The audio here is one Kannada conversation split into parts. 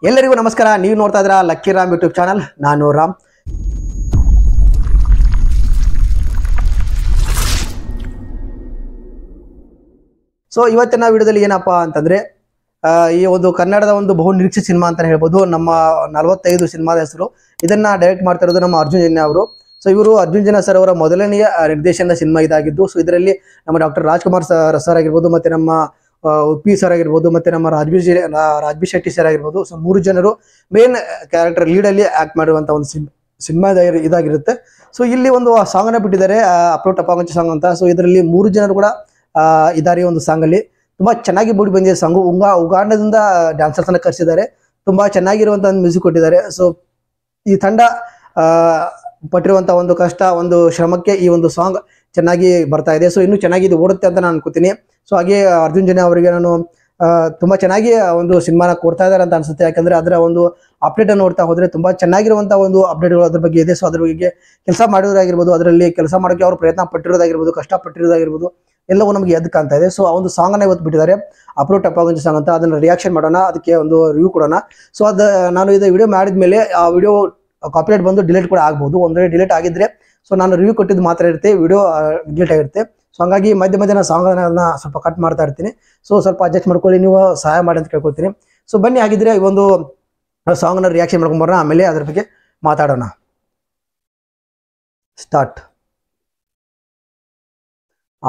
ಎಲ್ಲರಿಗೂ ನಮಸ್ಕಾರ. ನೀವು ನೋಡ್ತಾ ಇದ್ದೀರಾ ಲಕ್ಕಿ ರಾಮ್ ಯೂಟ್ಯೂಬ್ ಚಾನಲ್. ನಾನು ರಾಮ್. ಸೊ ಇವತ್ತಿನ ವಿಡಿಯೋದಲ್ಲಿ ಏನಪ್ಪಾ ಅಂತಂದ್ರೆ ಈ ಒಂದು ಕನ್ನಡದ ಒಂದು ಬಹು ನಿರೀಕ್ಷಿತ ಸಿನಿಮಾ ಅಂತ ಹೇಳ್ಬೋದು. ನಮ್ಮ 45 ಸಿನಿಮಾದ ಹೆಸರು. ಇದನ್ನ ಡೈರೆಕ್ಟ್ ಮಾಡ್ತಾ ಇರೋದು ನಮ್ಮ ಅರ್ಜುನ್ ಜನ್ಯ ಅವರು. ಸೊ ಇವರು ಅರ್ಜುನ್ ಜನ್ಯ ಸರ್ ಅವರ ಮೊದಲನೆಯ ನಿರ್ದೇಶನದ ಸಿನಿಮಾ ಇದಾಗಿದ್ದು, ಸೊ ಇದರಲ್ಲಿ ನಮ್ಮ ಡಾಕ್ಟರ್ ರಾಜ್ಕುಮಾರ್ ಸರ್ ಆಗಿರ್ಬೋದು, ಮತ್ತೆ ನಮ್ಮ ಉಪ್ಪಿ ಸರ್ ಆಗಿರ್ಬೋದು, ಮತ್ತೆ ನಮ್ಮ ರಾಜ್ಬಿ ಶೆಟ್ಟಿ ಸರ್ ಆಗಿರ್ಬೋದು. ಸೊ 3 ಜನರು ಮೇನ್ ಕ್ಯಾರೆಕ್ಟರ್ ಲೀಡ್ ಅಲ್ಲಿ ಆಕ್ಟ್ ಮಾಡುವಂತ ಒಂದು ಸಿನಿಮಾ ಇದಾಗಿರುತ್ತೆ. ಸೊ ಇಲ್ಲಿ ಒಂದು ಸಾಂಗ್ ಅನ್ನ ಬಿಟ್ಟಿದ್ದಾರೆ, ಅಪ್ಲೋಡ್ ಟಪಾಂಚ ಸಾಂಗ್ ಅಂತ. ಸೊ ಇದರಲ್ಲಿ 3 ಜನರು ಕೂಡ ಇದಾರೆ. ಒಂದು ಸಾಂಗ್ ಅಲ್ಲಿ ತುಂಬಾ ಚೆನ್ನಾಗಿ ಮೂಡಿ ಬಂದಿದೆ ಸಾಂಗು. ಉಗಾಂಡದಿಂದ ಡ್ಯಾನ್ಸರ್ಸ್ ಅನ್ನ ಕರೆಸಿದ್ದಾರೆ. ತುಂಬಾ ಚೆನ್ನಾಗಿರುವಂತಹ ಮ್ಯೂಸಿಕ್ ಕೊಟ್ಟಿದ್ದಾರೆ. ಸೊ ಈ ತಂಡ ಪಟ್ಟಿರುವಂತ ಒಂದು ಕಷ್ಟ, ಒಂದು ಶ್ರಮಕ್ಕೆ ಈ ಒಂದು ಸಾಂಗ್ ಚೆನ್ನಾಗಿ ಬರ್ತಾ ಇದೆ. ಸೊ ಇನ್ನೂ ಚೆನ್ನಾಗಿ ಇದು ಓಡುತ್ತೆ ಅಂತ ನಾನು ಅನ್ಕೋತೀನಿ. ಸೊ ಹಾಗೆ ಅರ್ಜುನ್ ಜನ್ಯ ಅವರಿಗೆ ನಾನು ತುಂಬಾ ಚೆನ್ನಾಗಿ ಒಂದು ಸಿನಿಮಾನ ಕೊಡ್ತಾ ಇದ್ದಾರೆ ಅಂತ ಅನ್ಸುತ್ತೆ. ಯಾಕಂದ್ರೆ ಅದರ ಒಂದು ಅಪ್ಡೇಟ್ ಅನ್ನು ನೋಡ್ತಾ ಹೋದ್ರೆ ತುಂಬಾ ಚೆನ್ನಾಗಿರುವಂತಹ ಒಂದು ಅಪ್ಡೇಟ್ಗಳು ಅದ್ರ ಬಗ್ಗೆ ಇದೆ. ಸೊ ಅದ್ರ ಬಗ್ಗೆ ಕೆಲಸ ಮಾಡಿರೋದಾಗಿರ್ಬೋದು, ಅದರಲ್ಲಿ ಕೆಲಸ ಮಾಡೋಕೆ ಅವರು ಪ್ರಯತ್ನ ಪಟ್ಟಿರೋದಾಗಿರ್ಬೋದು, ಕಷ್ಟ ಪಟ್ಟಿರೋದಾಗಿರ್ಬೋದು, ಎಲ್ಲವೂ ನಮಗೆ ಎದ್ದು ಕಾಣ್ತಾ ಇದೆ. ಸೊ ಆ ಒಂದು ಸಾಂಗ್ ಅನ್ನ ಇವತ್ತು ಬಿಟ್ಟಿದ್ದಾರೆ, ಅಪ್ಲೋಡ್ ಟಪಾಂಚ ಸಾಂಗ್ ಅಂತ. ಅದನ್ನ ರಿಯಾಕ್ಷನ್ ಮಾಡೋಣ, ಅದಕ್ಕೆ ಒಂದು ರಿವ್ಯೂ ಕೊಡೋಣ. ಸೊ ನಾನು ಇದು ವಿಡಿಯೋ ಮಾಡಿದ್ಮೇಲೆ ಆ ವಿಡಿಯೋ ಕಾಪಿರೈಟ್ ಬಂದು ಡಿಲೀಟ್ ಕೂಡ ಆಗ್ಬೋದು. ಒಂದ್ ವೇಳೆ ಡಿಲೀಟ್ ಆಗಿದ್ರೆ ಸೊ ನಾನು ರಿವ್ಯೂ ಕೊಟ್ಟಿದ್ದು ಮಾತ್ರ ಇರುತ್ತೆ, ವಿಡಿಯೋ ಡಿಲೀಟ್ ಆಗಿರುತ್ತೆ. ಸೊ ಹಂಗಾಗಿ ಮಧ್ಯ ಮಧ್ಯ ನಾನು ಸಾಂಗ್ ಅನ್ನ ಸ್ವಲ್ಪ ಕಟ್ ಮಾಡ್ತಾ ಇರ್ತೀನಿ. ಸೊ ಸ್ವಲ್ಪ ಅಡ್ಜಸ್ಟ್ ಮಾಡ್ಕೊಳ್ಳಿ, ನೀವು ಸಹಾಯ ಮಾಡಿ ಅಂತ ಕೇಳ್ಕೊಳ್ತೀನಿ. ಸೊ ಬನ್ನಿ, ಆಗಿದ್ರೆ ಈ ಒಂದು ಸಾಂಗ್ ನ ರಿಯಾಕ್ಷನ್ ಮಾಡ್ಕೊಂಬರೋಣ, ಆಮೇಲೆ ಅದ್ರ ಬಗ್ಗೆ ಮಾತಾಡೋಣ. Start.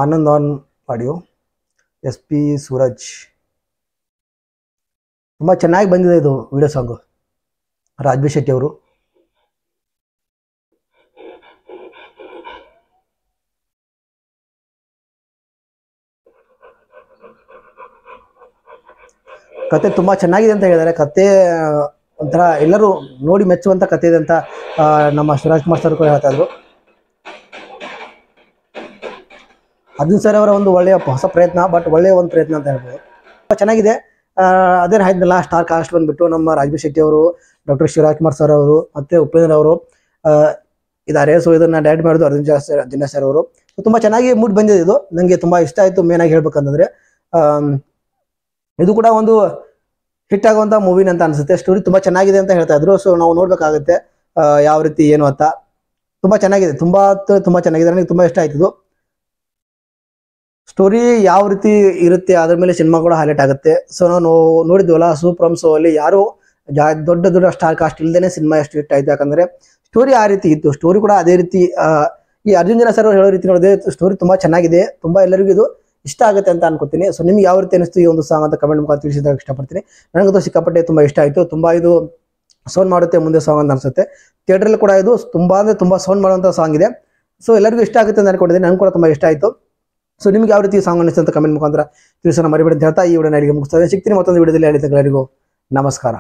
Anand on audio, SP Suraj. ತುಂಬಾ ಚೆನ್ನಾಗಿ ಬಂದಿದೆ ಇದು ವಿಡಿಯೋ ಸಾಂಗು. ರಾಜ್ಬಿ ಶೆಟ್ಟಿ ಅವರು. ಕತೆ ತುಂಬಾ ಚೆನ್ನಾಗಿದೆ ಅಂತ ಹೇಳಿದ್ದಾರೆ. ಕತೆ ಒಂಥರ ಎಲ್ಲರೂ ನೋಡಿ ಮೆಚ್ಚುವಂತ ಕತೆ ಇದೆ ಅಂತ ನಮ್ಮ ಶಿವರಾಜ್ಕುಮಾರ್ ಸರ್ ಕೂಡ ಹೇಳ್ತಾ ಇದ್ರು. ಅರ್ಜುನ್ ಸರ್ ಅವರ ಒಂದು ಒಳ್ಳೆಯ ಹೊಸ ಪ್ರಯತ್ನ, ಬಟ್ ಒಳ್ಳೆಯ ಒಂದು ಪ್ರಯತ್ನ ಅಂತ ಹೇಳ್ಬೋದು. ತುಂಬ ಚೆನ್ನಾಗಿದೆ. ಅದೇನು ಹೇಳಿದ್ನಲ್ಲ, ಸ್ಟಾರ್ ಕಾಸ್ಟ್ ಬಂದ್ಬಿಟ್ಟು ನಮ್ಮ ರಾಜ್ಬಿ ಶೆಟ್ಟಿ ಅವರು, ಡಾಕ್ಟರ್ ಶಿವರಾಜ್ಕುಮಾರ್ ಸರ್ ಅವರು, ಮತ್ತೆ ಉಪೇಂದ್ರ ಅವರು ಇದ್ದಾರೆ. ಸೊ ಇದನ್ನ ಡೈರೆಕ್ಟ್ ಮಾಡೋದು ಅರ್ಜುನ್ ಜನ್ಯ ಸರ್ ಅವರು. ಸೊ ತುಂಬಾ ಚೆನ್ನಾಗಿ ಮೂಡ್ ಬಂದಿದೆ. ಇದು ನನಗೆ ತುಂಬಾ ಇಷ್ಟ ಆಯ್ತು. ಮೇನ್ ಆಗಿ ಹೇಳ್ಬೇಕಂತಂದ್ರೆ ಇದು ಕೂಡ ಒಂದು ಹಿಟ್ ಆಗುವಂತ ಮೂವಿನ ಅಂತ ಅನ್ಸುತ್ತೆ. ಸ್ಟೋರಿ ತುಂಬಾ ಚೆನ್ನಾಗಿದೆ ಅಂತ ಹೇಳ್ತಾ ಇದ್ರು. ಸೊ ನಾವು ನೋಡ್ಬೇಕಾಗುತ್ತೆ ಯಾವ ರೀತಿ ಏನು ಅಂತ. ತುಂಬಾ ಚೆನ್ನಾಗಿದೆ, ತುಂಬಾ ಚೆನ್ನಾಗಿದೆ. ನನಗೆ ತುಂಬಾ ಇಷ್ಟ ಆಯ್ತು. ಸ್ಟೋರಿ ಯಾವ ರೀತಿ ಇರುತ್ತೆ ಅದ್ರ ಮೇಲೆ ಸಿನಿಮಾ ಕೂಡ ಹೈಲೈಟ್ ಆಗುತ್ತೆ. ಸೊ ನಾವು ನೋಡಿದ್ವಲ್ಲ ಸೂಪರ್ ಶೋ ಅಲ್ಲಿ ಯಾರು ದೊಡ್ಡ ಸ್ಟಾರ್ ಕಾಸ್ಟ್ ಇಲ್ದೇನೆ ಸಿನಿಮಾ ಎಷ್ಟು ಹಿಟ್ ಆಯ್ತು. ಯಾಕಂದ್ರೆ ಸ್ಟೋರಿ ಆ ರೀತಿ ಇತ್ತು. ಸ್ಟೋರಿ ಕೂಡ ಅದೇ ರೀತಿ ಈ ಅರ್ಜುನ್ ಜನ್ಯ ಸರ್ ಹೇಳೋ ರೀತಿ ನೋಡಿದ್ರೆ ಸ್ಟೋರಿ ತುಂಬಾ ಚೆನ್ನಾಗಿದೆ. ತುಂಬಾ ಎಲ್ಲರಿಗೂ ಇದು ಇಷ್ಟ ಆಗುತ್ತೆ ಅಂತ ಅನ್ಕೋತೀನಿ. ಸೊ ನಿಮ್ಗೆ ಯಾವ ರೀತಿ ಅನಿಸ್ತು ಈ ಒಂದು ಸಾಂಗ್ ಅಂತ ಕಮೆಂಟ್ ಮುಖಾಂತರ ತಿಳಿಸಿದಾಗ ಇಷ್ಟಪಡ್ತೀನಿ. ನನಗಂತೂ ಸಿಕ್ಕಾಪಟ್ಟೆ ತುಂಬಾ ಇಷ್ಟ ಆಯ್ತು. ತುಂಬಾ ಇದು ಸೌಂಡ್ ಮಾಡುತ್ತೆ ಮುಂದೆ ಸಾಂಗ್ ಅಂತ ಅನ್ಸುತ್ತೆ. ಥಿಯೇಟರ್ ಕೂಡ ಇದು ತುಂಬಾ ಅಂದ್ರೆ ತುಂಬಾ ಸೌಂಡ್ ಮಾಡುವಂತ ಸಾಂಗ್ ಇದೆ. ಸೊ ಎಲ್ಲರಿಗೂ ಇಷ್ಟ ಆಗುತ್ತೆ ಅಂತ ಅನ್ಕೊಂಡಿದ್ದೀನಿ. ನನಗೆ ಕೂಡ ತುಂಬಾ ಇಷ್ಟ ಆಯ್ತು. ಸೊ ನಿಮ್ಗೆ ಯಾವ ರೀತಿ ಸಾಂಗ್ ಅನಿಸ್ತು ಅಂತ ಕಮೆಂಟ್ ಮುಖಾಂತರ ತಿಳಿಸೋಣ ಮರಿಬೇಡಿ ಅಂತ ಹೇಳ್ತಾ ಈ ವಿಡಿಯೋನ ಇಲ್ಲಿಗೆ ಮುಗಿಸ್ತೇನೆ. ಸಿಗ್ತೀನಿ ಮತ್ತೊಂದು ವಿಡಿಯೋದಲ್ಲಿ. ಎಲ್ಲರಿಗೂ ನಮಸ್ಕಾರ.